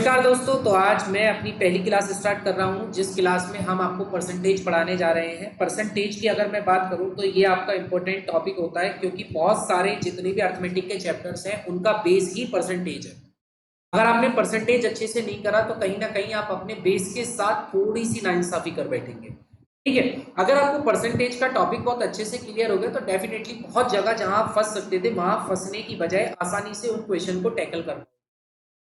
नमस्कार दोस्तों। तो आज मैं अपनी पहली क्लास स्टार्ट कर रहा हूं, जिस क्लास में हम आपको परसेंटेज पढ़ाने जा रहे हैं। परसेंटेज की अगर मैं बात करूं तो ये आपका इंपॉर्टेंट टॉपिक होता है, क्योंकि बहुत सारे जितने भी अर्थमेटिक के चैप्टर्स हैं उनका बेस ही परसेंटेज है। अगर आपने परसेंटेज अच्छे से नहीं करा तो कहीं ना कहीं आप अपने बेस के साथ थोड़ी सी नाइंसाफी कर बैठेंगे। ठीक है, अगर आपको परसेंटेज का टॉपिक बहुत अच्छे से क्लियर हो गया तो डेफिनेटली बहुत जगह जहां आप फंस सकते थे वहां फंसने की बजाय आसानी से उन क्वेश्चन को टैकल कर।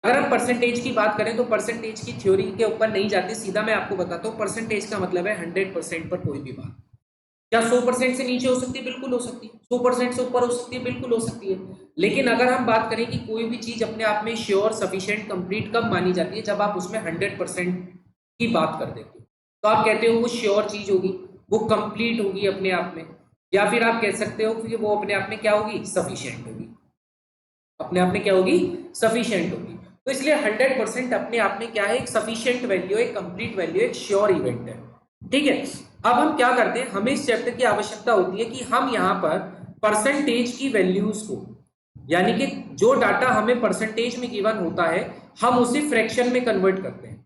अगर हम परसेंटेज की बात करें तो परसेंटेज की थ्योरी के ऊपर नहीं जाते, सीधा मैं आपको बताता हूँ। परसेंटेज का मतलब है 100% पर कोई भी बात। क्या 100% से नीचे हो सकती है? बिल्कुल हो सकती है। 100% से ऊपर हो सकती है? बिल्कुल हो सकती है। लेकिन अगर हम बात करें कि कोई भी चीज अपने आप में श्योर, सफिशिएंट, कंप्लीट कब मानी जाती है? जब आप उसमें 100% की बात कर देते हो तो आप कहते हो वो श्योर चीज होगी, वो कंप्लीट होगी अपने आप में, या फिर आप कह सकते हो कि वो अपने आप में क्या होगी? सफिशिएंट होगी। अपने आप में क्या होगी? सफिशिएंट होगी। तो इसलिए 100% अपने आप में क्या है? एक सफिशिएंट वैल्यू, एक कंप्लीट वैल्यू, एक श्योर इवेंट है। ठीक है, अब हम क्या करते हैं, हमें इस चैप्टर की आवश्यकता होती है कि हम यहाँ पर परसेंटेज की वैल्यूज को, यानी कि जो डाटा हमें परसेंटेज में गिवन होता है, हम उसे फ्रैक्शन में कन्वर्ट करते हैं।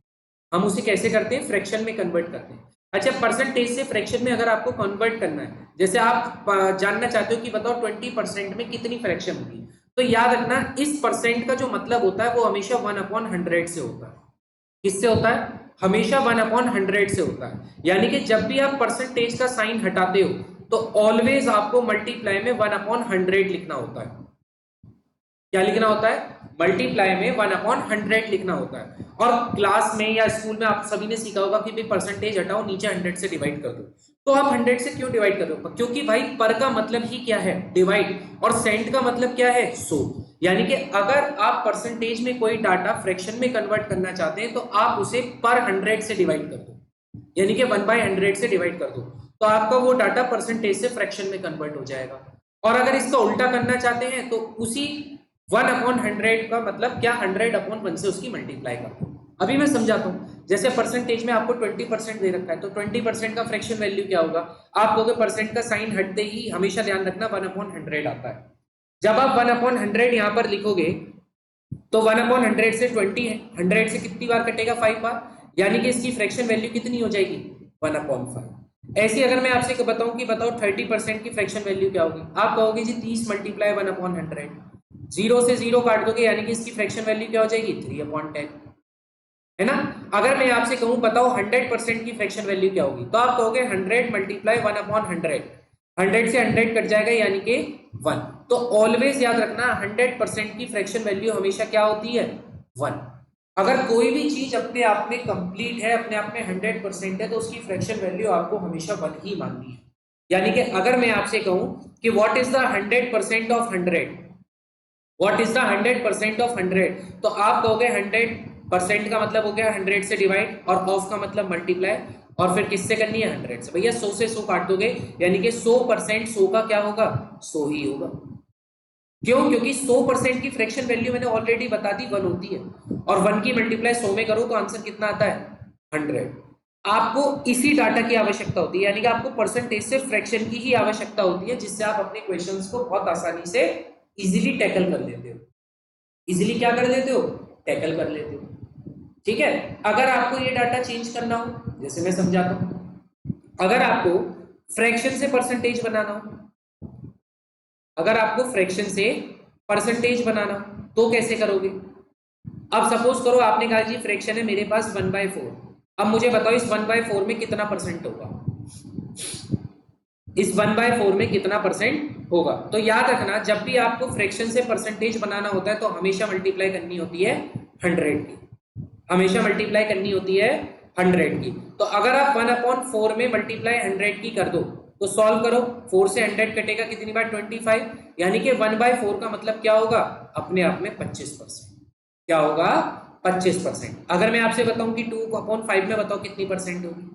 हम उसे कैसे करते हैं? फ्रैक्शन में कन्वर्ट करते हैं। अच्छा, परसेंटेज से फ्रैक्शन में अगर आपको कन्वर्ट करना है, जैसे आप जानना चाहते हो कि बताओ 20% में कितनी फ्रैक्शन होगी, तो याद रखना इस परसेंट का जो मतलब होता है वो हमेशा 1/100 से होता है। किससे होता है? हमेशा 1/100 से होता है। यानी कि जब भी आप परसेंटेज का साइन हटाते हो तो ऑलवेज आपको मल्टीप्लाई में 1/100 लिखना होता है। क्या लिखना होता है? मल्टीप्लाई में 1/100 लिखना होता है। और क्लास में या स्कूल में आप सभी ने सीखा होगा कि भाई परसेंटेज हटाओ, नीचे 100 से डिवाइड कर दो। तो आप 100 से क्यों डिवाइड कर दो? क्योंकि भाई पर का मतलब ही क्या है? डिवाइड। और सेंट का मतलब क्या है? सो। यानी कि अगर आप परसेंटेज में कोई डाटा फ्रैक्शन में कन्वर्ट करना चाहते हैं तो आप उसे पर 100 से डिवाइड कर दो, यानी कि 1/100 से डिवाइड कर दो, तो आपका वो डाटा परसेंटेज से फ्रैक्शन में कन्वर्ट हो जाएगा। और अगर इसका उल्टा करना चाहते हैं तो उसी 1/100 का मतलब क्या? 100/1 से उसकी मल्टीप्लाई कर दो। अभी मैं समझाता हूँ। जैसे परसेंटेज में आपको 20% दे रखा है, तो 20% का फ्रैक्शन वैल्यू क्या होगा? आप कहोगे परसेंट का साइन हटते ही हमेशा ध्यान रखना 1/100 आता है। जब आप 1/100 यहां पर लिखोगे तो 1/100 से 20 है, 100 से कितनी बार कटेगा? 5 बार। यानी कि इसकी फ्रैक्शन वैल्यू कितनी हो जाएगी? 1/5। ऐसे अगर मैं आपसे बताऊं कि बताओ 30% की फ्रैक्शन वैल्यू क्या होगी, आप कहोगे जी 30 मल्टीप्लाई 1/100। जीरो से जीरो काट दोगे, यानी कि इसकी फ्रैक्शन वैल्यू क्या हो जाएगी? 3/10, है ना। अगर मैं आपसे कहूं बताओ 100% की फ्रैक्शन वैल्यू क्या होगी, तो आप कहोगे 100 मल्टीप्लाई 1/100। 100 से 100 कट जाएगा, यानी कि 1। तो ऑलवेज याद रखना 100% की फ्रैक्शन वैल्यू हमेशा क्या होती है? 1। अगर कोई भी चीज अपने आप में कंप्लीट है, अपने आप में 100% है, तो उसकी फ्रैक्शन वैल्यू आपको हमेशा 1 ही माननी है। यानी कि अगर मैं आपसे कहूं कि what is the 100% of 100, what is the 100% of 100, तो आप कहोगे 100% का मतलब हो गया 100 से डिवाइड, और ऑफ का मतलब मल्टीप्लाई, और फिर किससे करनी है? 100 से। भैया 100 से 100 काट दोगे, यानी कि 100% 100 का क्या होगा? 100 ही होगा। क्यों? क्योंकि 100% की फ्रैक्शन वैल्यू मैंने ऑलरेडी बता दी 1 होती है, और 1 की मल्टीप्लाई 100 में करो तो आंसर कितना आता है? 100। आपको इसी डाटा की आवश्यकता होती है, यानी कि आपको परसेंटेज से फ्रैक्शन की ही आवश्यकता होती है, जिससे आप अपने क्वेश्चंस को बहुत आसानी से इजीली टैकल कर लेते हो। इजीली क्या कर लेते हो? टैकल कर लेते हो। ठीक है, अगर आपको ये डाटा चेंज करना हो, जैसे मैं समझाता हूं, अगर आपको फ्रैक्शन से परसेंटेज बनाना हो, अगर आपको फ्रैक्शन से परसेंटेज बनाना हो तो कैसे करोगे? अब सपोज करो आपने कहा जी फ्रैक्शन है मेरे पास 1/4, अब मुझे बताओ इस 1/4 में कितना परसेंट होगा? इस 1/4 में कितना परसेंट होगा? तो याद रखना जब भी आपको फ्रैक्शन से परसेंटेज बनाना होता है तो हमेशा मल्टीप्लाई करनी होती है 100 की, हमेशा मल्टीप्लाई करनी होती है 100 की। तो अगर आप 1/4 में मल्टीप्लाई 100 की कर दो तो सॉल्व करो, 4 से 100 कटेगा कितनी बार? 25, यानी कि 1/4 का मतलब क्या होगा? अपने आप में 25%। क्या होगा? 25%। अगर मैं आपसे बताऊं कि 2/5 में बताओ कितनी परसेंट होगी,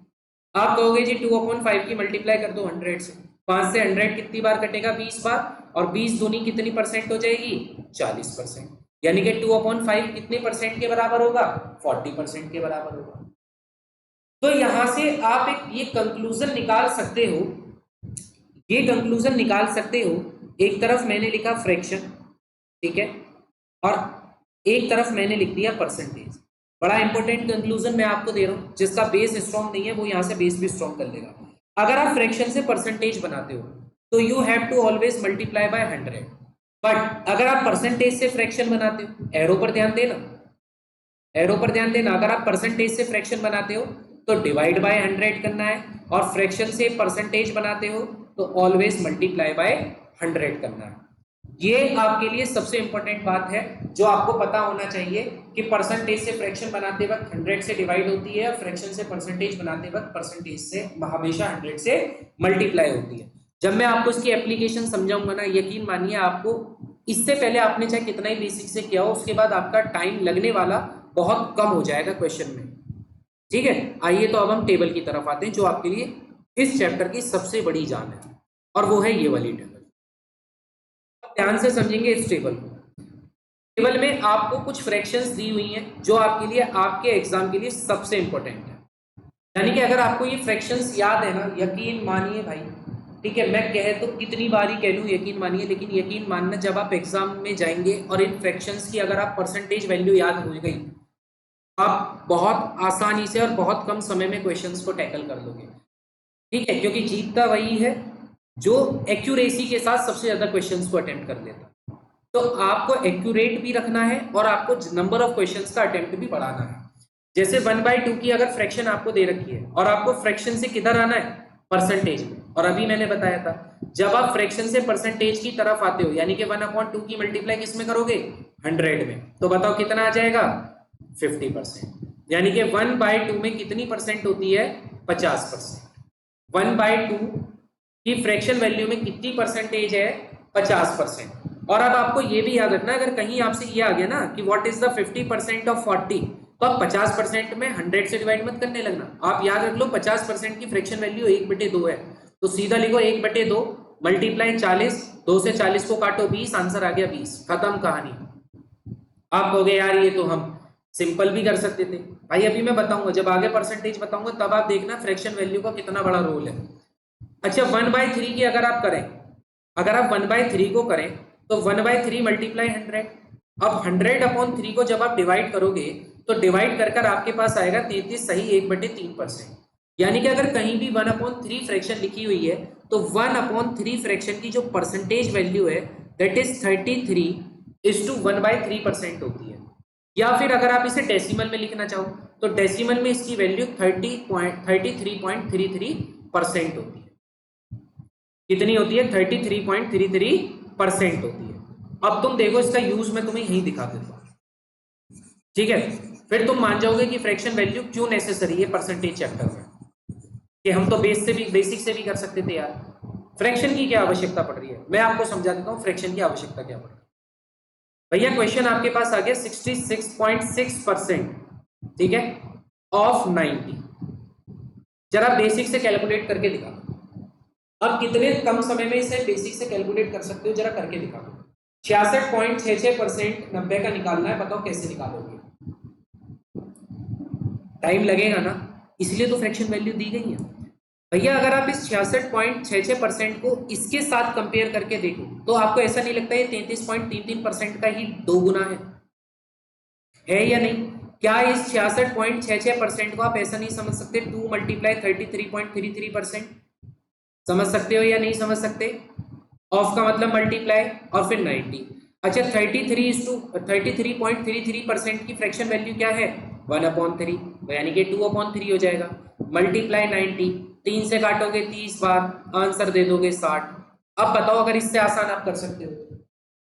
आप कहोगे जी 2/5 की मल्टीप्लाई कर दो 100 से। 5 से 100 कितनी बार कटेगा? 20 बार। और 20 दूनी कितनी परसेंट हो जाएगी? 40%। यानी कि 2/5 कितने परसेंट के बराबर होगा? 40% के बराबर होगा। तो यहां से आप ये कंक्लूजन निकाल सकते हो, ये कंक्लूजन निकाल सकते हो। एक तरफ मैंने लिखा फ्रैक्शन, ठीक है, और एक तरफ मैंने लिख दिया परसेंटेज। बड़ा इंपॉर्टेंट कंक्लूजन मैं आपको दे रहा हूँ, जिसका बेस स्ट्रॉन्ग नहीं है वो यहाँ से बेस भी स्ट्रॉन्ग कर लेगा। अगर आप फ्रैक्शन से परसेंटेज बनाते हो तो you have to always multiply by 100, but अगर आप परसेंटेज से फ्रैक्शन बनाते हो, एरो पर ध्यान देना, एरो पर ध्यान देना, अगर आप परसेंटेज से फ्रैक्शन बनाते हो तो डिवाइड बाय 100 करना है, और फ्रैक्शन से परसेंटेज बनाते हो तो ऑलवेज मल्टीप्लाई बाय 100 करना है। ये आपके लिए सबसे इंपॉर्टेंट बात है जो आपको पता होना चाहिए कि परसेंटेज से फ्रैक्शन बनाते वक्त 100 से डिवाइड होती है, फ्रैक्शन से परसेंटेज बनाते वक्त परसेंटेज से हमेशा 100 से मल्टीप्लाई होती है। जब मैं आपको इसकी एप्लीकेशन समझाऊंगा ना, यकीन मानिए आपको इससे पहले आपने चाहे कितना ही बेसिक से किया हो, उसके बाद आपका टाइम लगने वाला बहुत कम हो जाएगा क्वेश्चन में। ठीक है, आइए तो अब हम टेबल की तरफ आते हैं जो आपके लिए इस चैप्टर की सबसे बड़ी जान है, और वो है ये वाली टेबल। ध्यान से समझेंगे इस टेबल को। टेबल में आपको कुछ फ्रैक्शंस दी हुई हैं जो आपके लिए, आपके एग्जाम के लिए सबसे इंपॉर्टेंट है। यानी कि अगर आपको ये फ्रैक्शंस याद है ना, यकीन मानिए भाई, ठीक है, मैं कहे तो कितनी बारी कह लूँ यकीन मानिए, लेकिन यकीन मानना जब आप एग्जाम में जाएंगे और इन फ्रैक्शंस की अगर आप परसेंटेज वैल्यू याद हो गई, आप बहुत आसानी से और बहुत कम समय में क्वेश्चंस को टैकल कर लोगे। ठीक है, क्योंकि जीतता वही है जो एक्यूरेसी के साथ सबसे ज्यादा क्वेश्चंस को अटेम्प्ट कर लेता है। तो आपको एक्यूरेट भी रखना है और आपको नंबर ऑफ क्वेश्चंस का अटेम्प्ट भी बढ़ाना है। जैसे 1/2 की अगर फ्रैक्शन आपको दे रखी है और आपको फ्रैक्शन से किधर आना है, परसेंटेज में, और अभी मैंने बताया था जब आप फ्रैक्शन से परसेंटेज की तरफ आते हो यानी कि 1/2 की मल्टीप्लाई किस में करोगे, 100 में, तो बताओ कितना आ जाएगा, 50%। यानी कि 1/2 में कितनी परसेंट होती है, 50%। 1/2 की फ्रैक्शन वैल्यू में कितनी परसेंटेज है, 50%। और अब आपको ये भी याद रखना, अगर कहीं आपसे ये आ गया ना कि व्हाट इज द 50% ऑफ 40, तो आप 50% में 100 से डिवाइड मत करने लगना। आप याद रख लो 50% की फ्रैक्शन वैल्यू 1/2 है, तो सीधा लिखो 1/2 मल्टीप्लाई 40, 2 से 40 को काटो 20, आंसर आ गया 20, खत्म कहानी। आप कहोगे यार ये तो हम सिंपल भी कर सकते थे भाई, अभी मैं बताऊंगा, जब आगे परसेंटेज बताऊंगा तब आप देखना फ्रैक्शन वैल्यू का कितना बड़ा रोल है। अच्छा 1/3 की अगर आप करें, अगर आप 1/3 को करें तो 1/3 मल्टीप्लाई 100। अब 100/3 को जब आप डिवाइड करोगे तो डिवाइड कर कर आपके पास आएगा 33 सही 1/3%। यानी कि अगर कहीं भी 1/3 फ्रैक्शन लिखी हुई है तो 1/3 फ्रैक्शन की जो परसेंटेज वैल्यू है दैट इज 33:1/3% होती है। या फिर अगर आप इसे डेसिमल में लिखना चाहो तो डेसिमल में इसकी वैल्यू 33.33% होती है। कितनी होती है, 33.33% होती है। अब तुम देखो इसका यूज मैं तुम्हें यही दिखा देता हूँ, ठीक है, फिर तुम मान जाओगे कि फ्रैक्शन वैल्यू क्यों नेसेसरी है परसेंटेज चैप्टर में, कि हम तो बेसिक से भी कर सकते थे यार, फ्रैक्शन की क्या आवश्यकता पड़ रही है। मैं आपको समझा देता हूँ फ्रैक्शन की आवश्यकता क्या पड़ रही है। भैया क्वेश्चन आपके पास आ गया 66.6%, ठीक है, ऑफ 90, जरा बेसिक से कैलकुलेट करके दिखा दो। अब कितने कम समय में इसे बेसिक से कैलकुलेट कर सकते हो, जरा करके दिखा दो। 66.66% 90 का निकालना है, बताओ कैसे निकालोगे, टाइम लगेगा ना, इसलिए तो फ्रैक्शन वैल्यू दी गई है। भैया अगर आप इस 66.66% को इसके साथ कंपेयर करके देखो तो आपको ऐसा नहीं लगता ये 33.33% का ही 2 गुना है या नहीं। क्या इस 66.66% को आप ऐसा नहीं समझ सकते 2 × 33.33%, समझ सकते हो या नहीं समझ सकते। ऑफ का मतलब मल्टीप्लाई और फिर 90। अच्छा 33.33% की फ्रैक्शन वैल्यू क्या है, 1/3, यानी कि 2/3 हो जाएगा, मल्टीप्लाई 90, 3 से काटोगे 30 बार, आंसर दे दोगे 60। अब बताओ अगर इससे आसान आप कर सकते हो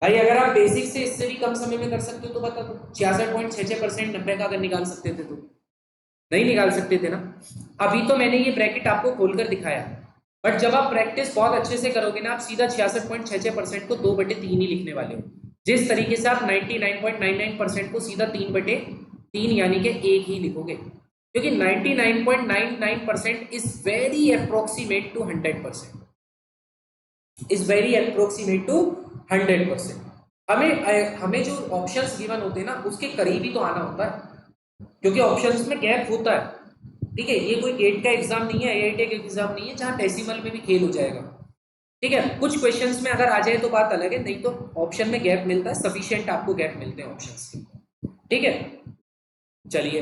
भाई, अगर आप बेसिक से इससे भी कम समय में कर सकते हो तो बता दो 66.66% 90 का अगर निकाल सकते थे तो नहीं निकाल सकते थे ना। अभी तो मैंने ये ब्रैकेट आपको खोलकर दिखाया, बट जब आप प्रैक्टिस बहुत अच्छे से करोगे ना, आप सीधा 66.66% को 2/3 ही लिखने वाले हो, जिस तरीके से आप 99.99% को सीधा 3/3 यानी कि 1 ही लिखोगे, क्योंकि 99.99% is very approximate to 100%, is very approximate to 100%। हमें जो ऑप्शंस गिवन होते हैं ना उसके करीब ही तो आना होता है, क्योंकि ऑप्शंस में गैप होता है। ठीक है, ये कोई गेट का एग्जाम नहीं है, आईआईटी का एग्जाम नहीं है जहां डेसिमल में भी खेल हो जाएगा। ठीक है, कुछ क्वेश्चंस में अगर आ जाए तो बात अलग है, नहीं तो ऑप्शन में गैप मिलता है, सफिशिएंट आपको गैप मिलते हैं ऑप्शंस के। ठीक है, चलिए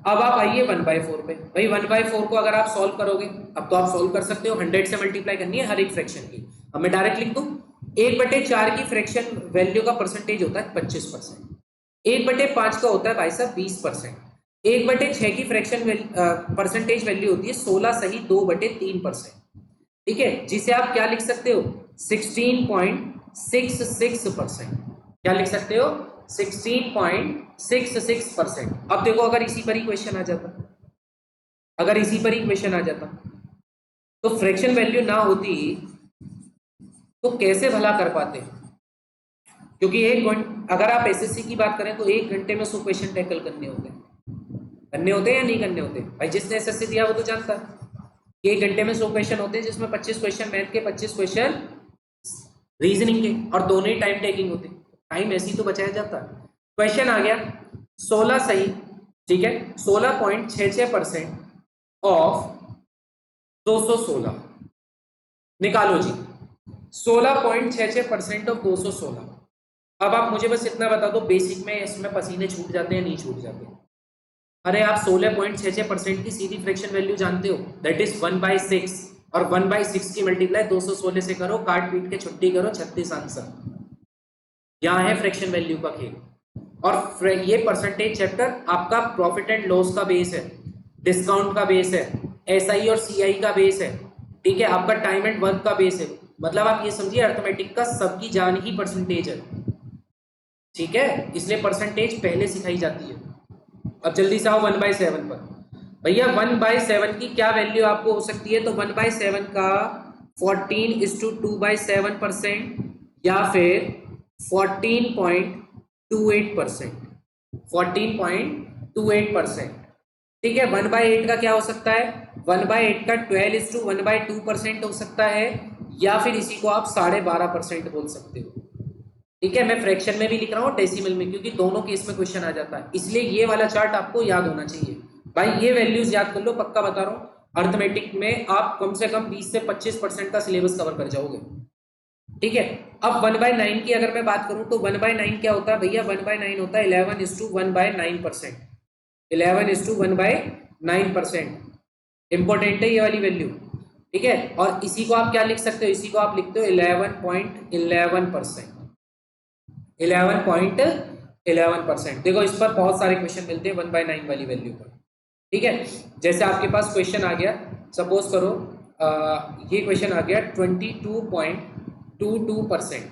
अब आप आइए 1/4 पे। भाई 1/4 को अगर आप सॉल्व करोगे, अब तो आप सॉल्व कर सकते हो, 100 से मल्टीप्लाई करनी है हर एक फ्रैक्शन की। अब मैं डायरेक्ट लिख दूं, 1/4 की फ्रैक्शन वैल्यू का परसेंटेज होता है 25%, 1/5 का होता है भाई साहब 20%, 1/6 की फ्रैक्शन परसेंटेज वैल्यू होती है 16 सही 2/3%। ठीक है, जिसे आप क्या लिख सकते हो 16.66%। क्या लिख सकते हो 16.66%। अब देखो अगर इसी पर ही क्वेश्चन आ जाता, अगर इसी पर ही क्वेश्चन आ जाता तो फ्रैक्शन वैल्यू ना होती तो कैसे भला कर पाते? क्योंकि अगर आप एसएससी की बात करें तो 1 घंटे में 100 क्वेश्चन टैकल करने होते हैं, करने होते हैं या नहीं करने होते? भाई जिसने एसएससी दिया वो तो जानता है कि 1 घंटे में 100 क्वेश्चन होते हैं, जिसमें 25 क्वेश्चन मैथ के, 25 क्वेश्चन रीजनिंग के, और दोनों ही टाइम टेकिंग होते। टाइम ऐसे ही तो बचाया जाता है। क्वेश्चन आ गया 16 सही, ठीक है, 16.66% ऑफ 216 निकालो जी, 16.66% ऑफ 216। अब आप मुझे बस इतना बता दो, बेसिक में इसमें पसीने छूट जाते हैं नहीं छूट जाते? अरे आप 16.66% की सीधी फ्रैक्शन वैल्यू जानते हो, दैट इज 1/6, और 1/6 की मल्टीप्लाई 216 से करो, काट पीट के छुट्टी करो, 36 आंसर। यहाँ है फ्रैक्शन वैल्यू का खेल। और ये परसेंटेज चैप्टर आपका प्रॉफिट एंड लॉस का बेस है, डिस्काउंट का बेस है, एसआई और सीआई का बेस है, ठीक है, आपका टाइम एंड वर्क का बेस है। मतलब आप ये समझिए अर्थमेटिक का सबकी जान ही परसेंटेज है, ठीक है, इसलिए परसेंटेज पहले सिखाई जाती है। अब जल्दी से आओ 1/7 पर। भैया 1/7 की क्या वैल्यू आपको हो सकती है? तो 1/7 का 14:2/7% या फिर 14.28%, 14.28%। ठीक है, 1/8 का क्या हो सकता है? 1/8 का 12:1/2% हो सकता है, या फिर इसी को आप 12.5% बोल सकते हो। ठीक है, मैं फ्रैक्शन में भी लिख रहा हूँ डेसिमल में, क्योंकि दोनों केस में क्वेश्चन आ जाता है, इसलिए ये वाला चार्ट आपको याद होना चाहिए। भाई ये वैल्यूज याद कर लो, पक्का बता रहा हूँ, अर्थमेटिक में आप कम से कम 20 से 25% का सिलेबस कवर कर जाओगे। ठीक है, अब 1/9 की अगर मैं बात करूं तो 1/9 क्या होता है भैया? 1/9 होता है 11:1/9%, 11:1/9%। इंपॉर्टेंट है ये वाली वैल्यू, ठीक है। और इसी को आप क्या लिख सकते हो? इसी को आप लिखते हो 11.11%, 11.11%। देखो इस पर बहुत सारे क्वेश्चन मिलते हैं 1/9 वाली वैल्यू पर, ठीक है। जैसे आपके पास क्वेश्चन आ गया, सपोज करो ये क्वेश्चन आ गया 22.22%,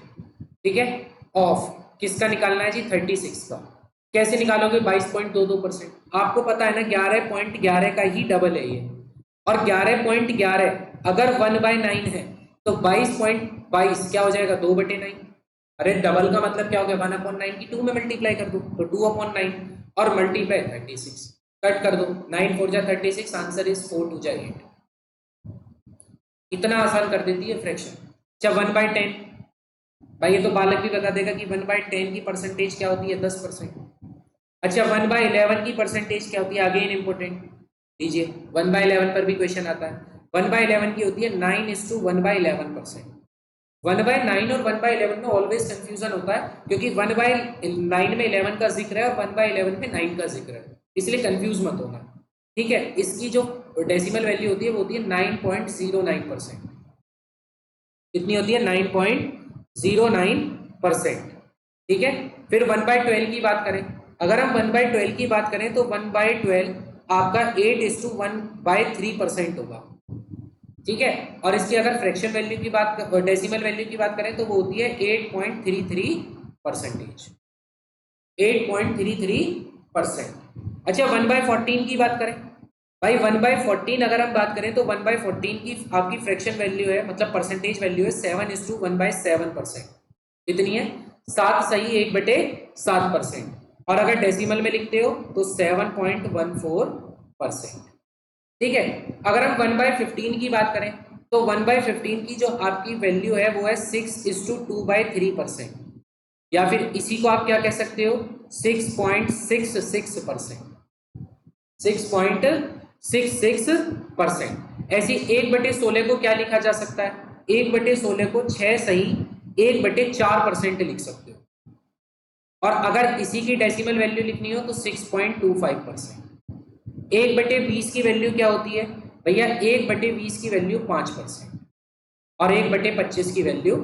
ठीक है, ऑफ किसका निकालना है जी? 36 का। कैसे निकालोगे? 22.22%। आपको पता है ना 11.11 का ही डबल है ये, और 11.11 अगर 1/9 है तो 22.22 क्या हो जाएगा? 2/9। अरे डबल का मतलब क्या हो गया? 1/9 की 2 में मल्टीप्लाई कर दो तो 2/9, और मल्टीप्लाई 36, कट कर दो, 9 4 जा 36, आंसर इज 4 2 जा 8। इतना आसान कर देती है फ्रैक्शन। अच्छा 1/10, भाई ये तो बालक भी बता देगा कि 1/10 की परसेंटेज क्या होती है? 10%। अच्छा 1/11 की परसेंटेज क्या होती है? अगेन इंपॉर्टेंट, लीजिए 1/11 पर भी क्वेश्चन आता है। 1/11 की होती है 9:1/11%। 1/9 और 1/11 में ऑलवेज कंफ्यूजन होता है, क्योंकि 1/9 में 11 का जिक्र है और 1/11 में 9 का जिक्र है, इसलिए कंफ्यूज मत होना, ठीक है। इसकी जो डेसिमल वैल्यू होती है वो होती है 9.09%। कितनी होती है? 9.09%, ठीक है। फिर 1/12 की बात करें, अगर हम 1/12 की बात करें तो 1/12 आपका 8:1/3% होगा, ठीक है। और इसकी अगर फ्रैक्शन वैल्यू की बात, डेसिमल वैल्यू की बात करें तो वो होती है 8.33%, 8.33%। अच्छा 1/14 की बात करें, भाई 1/14 अगर हम बात करें तो 1/14 की आपकी फ्रैक्शन वैल्यू है, मतलब परसेंटेज वैल्यू है 7:1/7%। कितनी है? 7 सही 1/7%। और अगर डेसिमल में लिखते हो तो 7.14%, ठीक है। अगर हम 1/15 की बात करें तो 1/15 की जो आपकी वैल्यू है वो है 6:2/3%, या फिर इसी को आप क्या कह सकते हो? 6.66%, 6.66%। ऐसी 1/16 को क्या लिखा जा सकता है? 1/16 को 6 सही 1/4% लिख सकते हो, और अगर इसी की डेसिमल वैल्यू लिखनी हो तो 6.25%। 1/20 की वैल्यू क्या होती है भैया? 1/20 की वैल्यू 5% और 1/25 की वैल्यू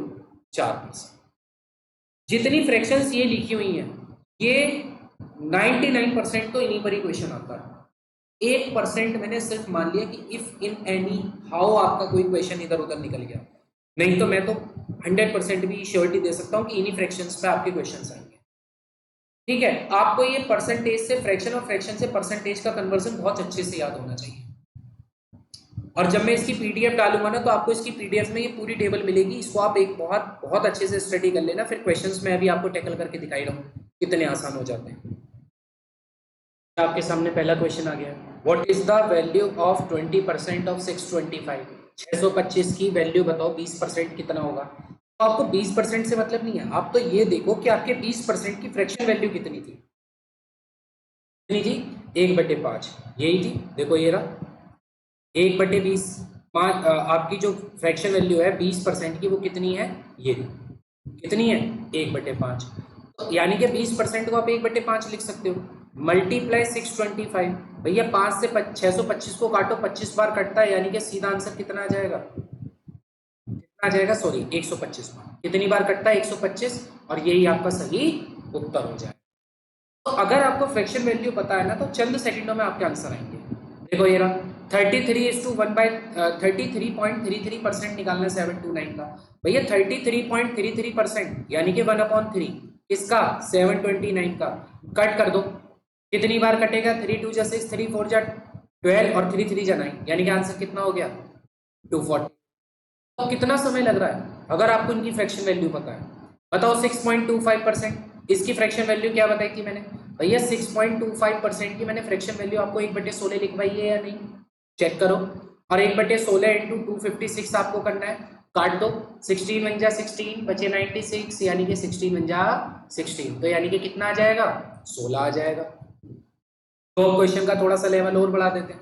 4%। जितनी फ्रैक्शंस ये लिखी हुई हैं ये 99% तो इन्हीं पर ही क्वेश्चन आता है। 1% मैंने सिर्फ मान लिया कि इफ इन एनी हाउ आपका कोई क्वेश्चन इधर उधर निकल गया, नहीं तो मैं तो 100% भी श्योरिटी दे सकता हूँ कि इन्हीं फ्रैक्शंस पे आपके क्वेश्चंस आएंगे। ठीक है, आपको ये परसेंटेज से फ्रैक्शन और फ्रैक्शन से परसेंटेज का कन्वर्जन बहुत अच्छे से याद होना चाहिए। और जब मैं इसकी पीडीएफ डालूंगा ना तो आपको इसकी पीडीएफ में ये पूरी टेबल मिलेगी, इसको आप एक बहुत बहुत अच्छे से स्टडी कर लेना, फिर क्वेश्चंस में अभी आपको टैकल करके दिखाई रहा हूँ कितने आसान हो जाते हैं। आपके सामने पहला क्वेश्चन आ गया, what is the value of 20% of 625? 625 की वैल्यू बताओ 20% कितना होगा? तो आपको 20% से मतलब नहीं है, आप तो ये देखो कि आपके 20% की फ्रैक्शन वैल्यू कितनी थी। कितनी थी? 1/5 यही थी, देखो ये रहा 1/20। आपकी जो फ्रैक्शन वैल्यू है 20% की वो कितनी है? ये कितनी है? 1/5। तो यानी कि 20% को आप 1/5 लिख सकते हो। मल्टीप्लाई 625, भैया 5 से 625 को काटो, 25 बार कटता है, यानी कि सीधा आंसर कितना आ जाएगा? कितना आ जाएगा? सॉरी 125 बार। कितनी बार कटता है? 125, और यही आपका सही उत्तर हो जाएगा। तो अगर आपको फ्रैक्शन वैल्यू पता है ना तो चंद सेकंडों में आपके आंसर आएंगे। देखो ये रहा 33:1/33.33% निकालना 729 का। भैया 33.33% यानी कि 1/3 किसका? 729 का। कट कर दो, कितनी बार कटेगा? 3 2 जा 6, 3 4 जा 12 और 3 3 जा 9, यानी कि आंसर कितना हो गया? 240। तो कितना समय लग रहा है अगर आपको इनकी फ्रैक्शन वैल्यू पता है? बताओ 6.25%। इसकी फ्रैक्शन वैल्यू क्या बताई थी मैंने भैया? 6.25% की मैंने फ्रैक्शन वैल्यू आपको 1/16 लिखवाई है या नहीं? चेक करो। और 1/16 इंटू 256 आपको करना है, काट दो, 16 1 जा 16 बचे 96, यानी कि 16 1 जा 16, तो यानी कि कितना आ जाएगा? 16 आ जाएगा। तो क्वेश्चन का थोड़ा सा लेवल और बढ़ा देते हैं।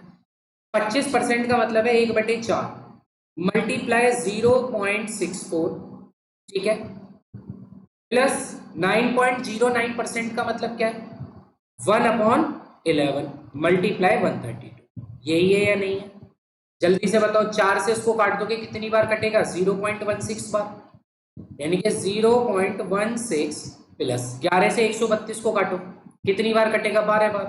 25% का मतलब है 1/4 मल्टीप्लाई 0.64, ठीक है, प्लस 9.09% का मतलब क्या है? 1/11 मल्टीप्लाई 132। यही है या नहीं है? जल्दी से बताओ, 4 से इसको काट दोगे कितनी बार कटेगा? 0.16 बार, यानी कि 0.16 प्लस 11 से 132 को काटो, कितनी बार कटेगा? 12 बार,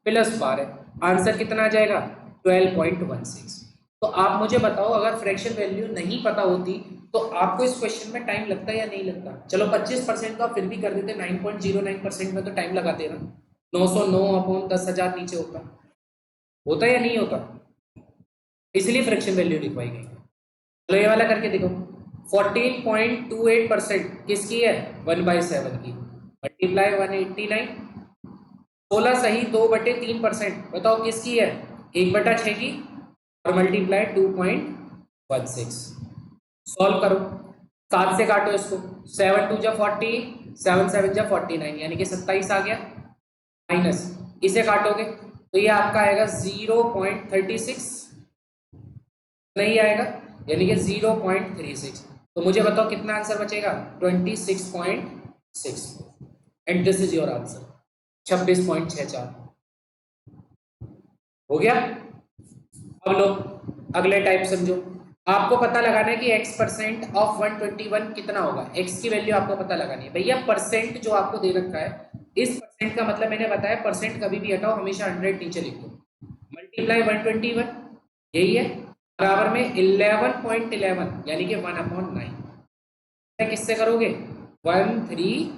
प्लस 12, आंसर कितना आ जाएगा? 12.16। तो आप मुझे बताओ, अगर फ्रैक्शन वैल्यू नहीं पता होती तो आपको इस क्वेश्चन में टाइम लगता है या नहीं लगता? चलो 25% का फिर भी कर देते, 9.09% में तो टाइम लगाते ना। 909/10,000 नीचे होता या नहीं होता? इसलिए फ्रैक्शन वैल्यू लिखवाई गई। चलो ये वाला करके देखो, 14.28% किसकी है? 1/7 की, मल्टीप्लाई 189, 16 सही 2/3%, बताओ किसकी है? 1/6 की, और मल्टीप्लाई 2.16। सॉल्व करो, 7 से काटो इसको, 7 2 जा 40, 7 7 जा 49, यानी कि 27 आ गया, माइनस इसे काटोगे तो ये आपका आएगा 0.36, नहीं आएगा, यानी कि 0.36। तो मुझे बताओ कितना आंसर बचेगा? 26.6, and this is your answer, 26.64 हो गया। अब लो अगले टाइप समझो, आपको पता लगाना है कि x% ऑफ 121 कितना होगा। x की वैल्यू आपको पता लगानी है। भैया परसेंट जो आपको दे रखा है, इस परसेंट का मतलब मैंने बताया परसेंट कभी भी हटाओ, हमेशा 100 नीचे लिख दो, मल्टीप्लाई 121, यही है, बराबर में 11.11 यानी कि 1/9। किससे करोगे? 1 3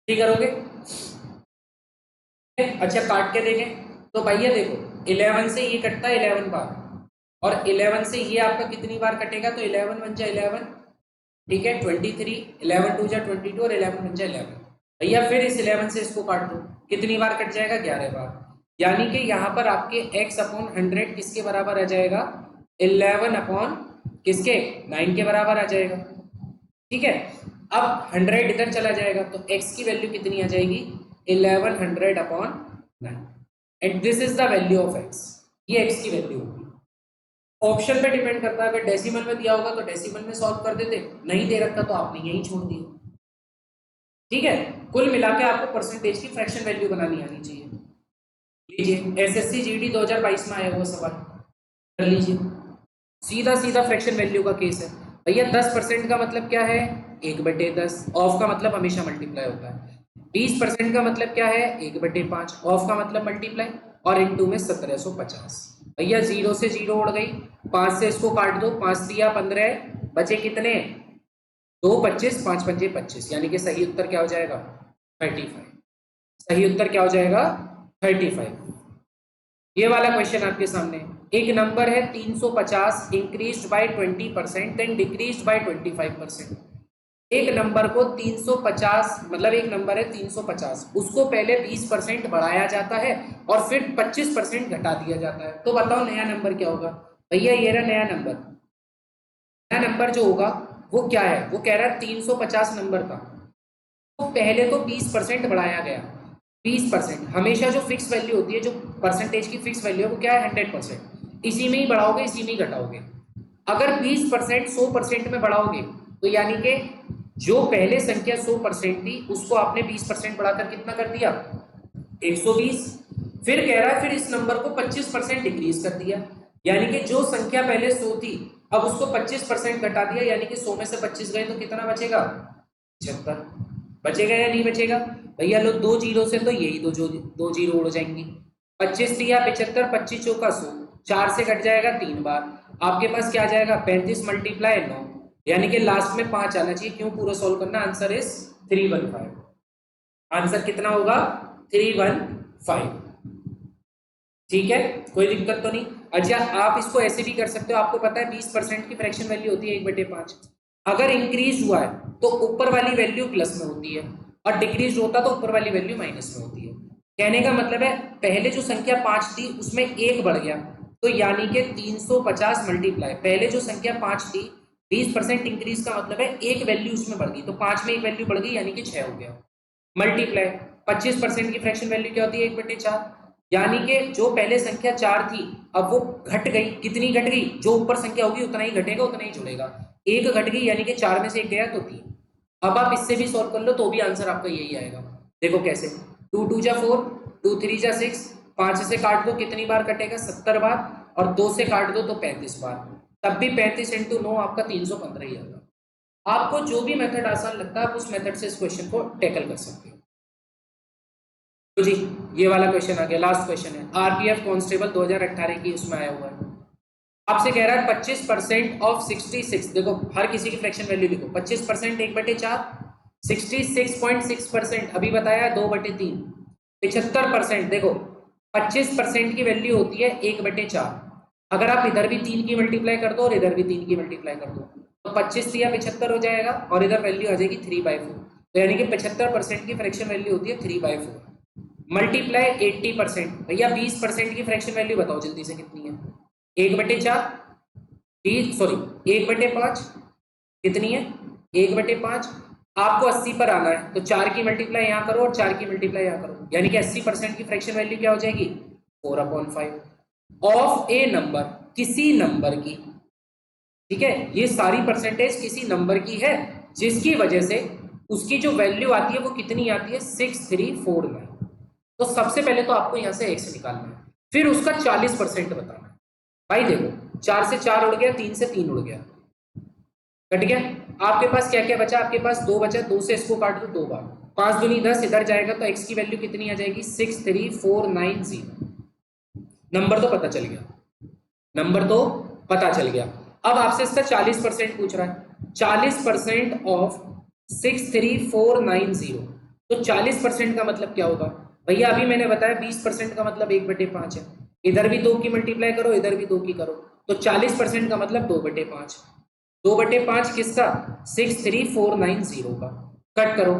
करोगे। अच्छा काट के देखें तो भैया देखो 11 से ये कटता है 11 बार, और 11 से ये आपका कितनी बार कटेगा? तो 11 1 जा 11, ठीक है, 23, 11 2 जा 22 और 11 1 जा 11। भैया फिर इस 11 से इसको काट दो, कितनी बार कट जाएगा? 11 बार, यानी कि यहाँ पर आपके x/100 किसके बराबर आ जाएगा? 11 अपॉन किसके? 9 के बराबर आ जाएगा। ठीक है, अब 100 इधर चला जाएगा तो x की वैल्यू कितनी आ जाएगी? 1100/9, and this is the value of x। ये x की वैल्यू होगी। ऑप्शन पे डिपेंड करता है, अगर डेसिमल में दिया होगा तो डेसिमल में सॉल्व कर देते, नहीं दे रखा तो आपने यही छोड़ दिया। ठीक है, कुल मिला के आपको परसेंटेज की फ्रैक्शन वैल्यू बनानी आनी चाहिए। लीजिए एसएससी जीडी 2022 में आया हुआ सवाल कर लीजिए, सीधा सीधा फ्रैक्शन वैल्यू का केस है भैया। 10% का मतलब क्या है, 1/10। ऑफ का मतलब हमेशा मल्टीप्लाई होता है। 20% का मतलब क्या है, 1/5। ऑफ का मतलब मल्टीप्लाई, और इनटू में 1750। भैया 0 से 0 उड़ गई, 5 से इसको काट दो, 5 दिया 15, बचे कितने, 2 25, 5 पंजे 25, यानी कि सही उत्तर क्या हो जाएगा, 35। सही उत्तर क्या हो जाएगा, 35। ये वाला क्वेश्चन आपके सामने, एक नंबर है 350 increased by 20% then decreased by 25%। एक नंबर को 350, मतलब एक नंबर है 350, उसको पहले 20% बढ़ाया जाता है और फिर 25% घटा दिया जाता है। तो बताओ नया नंबर क्या होगा। भैया ये रहा नया नंबर। नया नंबर जो होगा वो क्या है, वो कह रहा है 350 नंबर था, तो पहले तो 20% बढ़ाया गया। 20% हमेशा जो फिक्स वैल्यू होती है, जो परसेंटेज की फिक्स वैल्यू है, वो क्या है, 100%। इसी में ही बढ़ाओगे, इसी में ही घटाओगे। अगर 20% 100% में बढ़ाओगे, तो यानी कि जो पहले संख्या 100% थी उसको आपने 20% बढ़ाकर कितना कर दिया, 120। फिर कह रहा है फिर इस नंबर को 25% डिक्रीज कर दिया, यानी कि जो संख्या पहले 100 थी अब उसको 25% घटा दिया, यानी कि 100 में से 25 गए तो कितना बचेगा, 75। बचेगा या नहीं बचेगा भैया, लो 2 जीरो से तो यही दो जीरो उड़ जाएंगी। 25 दिया 75, 25 चौका 100, 4 से कट जाएगा 3 बार, आपके पास क्या आ जाएगा, 35 मल्टीप्लाई 9, यानी कि लास्ट में 5 आना चाहिए। क्यों पूरा सॉल्व करना, आंसर इज 315। आंसर कितना होगा, 315। ठीक है, कोई दिक्कत तो नहीं। अच्छा आप इसको ऐसे भी कर सकते हो, आपको पता है 20% की फ्रैक्शन वैल्यू होती है 1/5। अगर इंक्रीज हुआ है तो ऊपर वाली वैल्यू प्लस में होती है, और डिक्रीज होता तो ऊपर वाली वैल्यू माइनस में होती है। कहने का मतलब है पहले जो संख्या 5 थी उसमें 1 बढ़ गया, तो यानी कि 350 मल्टीप्लाई, पहले जो संख्या 5 थी 20% इंक्रीज का मतलब है एक वैल्यू उसमें बढ़ गई, तो 5 में एक वैल्यू बढ़ गई यानी कि 6 हो गया। मल्टीप्लाई 25% की फ्रैक्शन वैल्यू क्या होती है, 1/4, यानी कि जो पहले संख्या 4 थी अब वो घट गई। कितनी घट गई, जो ऊपर संख्या होगी उतना ही घटेगा, उतना ही जुड़ेगा। एक घट गई यानी कि 4 में से एक गया तो 3। अब आप इससे भी सॉल्व कर लो तो भी आंसर आपका यही आएगा। देखो कैसे, 2 2 जा 4, 2 3 जा 6, 5 से काट दो कितनी बार कटेगा, 70 बार, और 2 से काट दो तो 35 बार, तब भी 35 इंटू 9 आपका 315 ही आएगा। आपको जो भी मेथड आसान लगता है आप उस मेथड से इस क्वेश्चन को टैकल कर सकते हो। तो जी ये वाला क्वेश्चन आ गया, लास्ट क्वेश्चन है, आरपीएफ कांस्टेबल 2018 की उसमें आया हुआ है। आपसे कह रहा है 25% ऑफ 66, देखो हर किसी की फ्रैक्शन वैल्यू लिखो, 25% 1/4, 66.6% अभी बताया 2/3, 75%, देखो 25% की वैल्यू होती है 1/4। अगर आप इधर भी 3 की मल्टीप्लाई कर दो और इधर भी 3 की मल्टीप्लाई कर दो तो 25 या 75 हो जाएगा, और इधर वैल्यू आ जाएगी 3/4, तो यानी कि 75% की फ्रैक्शन वैल्यू होती है 3/4। मल्टीप्लाई 80%, भैया 20% की फ्रैक्शन वैल्यू बताओ जल्दी से कितनी है, 1/4, 20 सॉरी 1/5 कितनी है, 1/5। आपको 80 पर आना है तो 4 की मल्टीप्लाई यहाँ करो और 4 की मल्टीप्लाई यहाँ करो, यानी कि 80% की फ्रैक्शन वैल्यू क्या हो जाएगी, 4/5 ऑफ ए नंबर, किसी नंबर की। ठीक है, ये सारी परसेंटेज किसी नंबर की है जिसकी वजह से उसकी जो वैल्यू आती है वो कितनी आती है, 6349। तो सबसे पहले तो आपको यहां से x निकालना है, फिर उसका 40% बताना है। भाई देखो 4 से 4 उड़ गया, 3 से 3 उड़ गया, कट गया। आपके पास क्या क्या बचा, आपके पास 2 बचा, 2 से इसको काट दो 2 बार, 5 दूनी 10, इधर जाएगा तो x की वैल्यू कितनी आ जाएगी, 63490। नंबर तो पता चल गया, नंबर तो पता चल गया। अब आपसे इसका 40% पूछ रहा है, 40% ऑफ 63490, तो 40% का मतलब क्या होगा भैया, अभी मैंने बताया 20% का मतलब 1/5 है, इधर भी 2 की मल्टीप्लाई करो इधर भी 2 की करो, तो 40% का मतलब 2/5। 2/5 किसका, 63490 का। कट करो,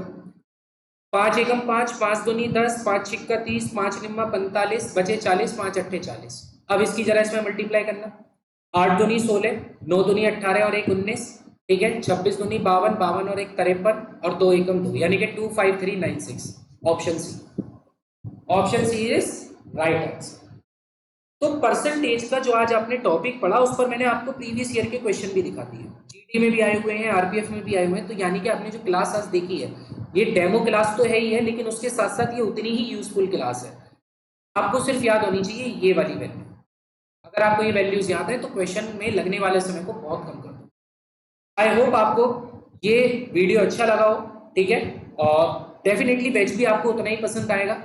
5 एकम 5, 5 दूनी 10, 5 छिक्का 30, 5 निम्मा 45, बचे 40, 5 अट्ठे 40। अब इसकी जरा इसमें मल्टीप्लाई करना, 8 दूनी 16, 9 दूनी 18 और 1 19, ठीक है, 26 दूनी 52, 52 और 1 53, और 2 एकम 2, यानी कि 25396। Option C, option C is right answer. तो परसेंटेज का जो आज आपने टॉपिक पढ़ा उस पर मैंने आपको प्रीवियस ईयर के क्वेश्चन भी दिखा दिए, जीडी में भी आए हुए हैं, आरपीएफ में भी आए हुए हैं, तो यानी कि आपने जो क्लास आज देखी है ये डेमो क्लास तो है ही है, लेकिन उसके साथ साथ ये उतनी ही यूजफुल क्लास है। आपको सिर्फ याद होनी चाहिए ये वाली वैल्यू। अगर आपको ये वैल्यूज याद है तो क्वेश्चन में लगने वाले समय को बहुत कम कर दो। आई होप आपको ये वीडियो अच्छा लगा हो, ठीक है। और डेफिनेटली बैच भी आपको उतना ही पसंद आएगा,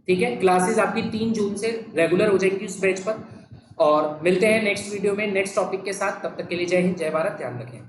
ठीक है। क्लासेस आपकी 3 जून से रेगुलर हो जाएंगी उस बैच पर। और मिलते हैं नेक्स्ट वीडियो में नेक्स्ट टॉपिक के साथ। तब तक के लिए जय हिंद, जय भारत, ध्यान रखें।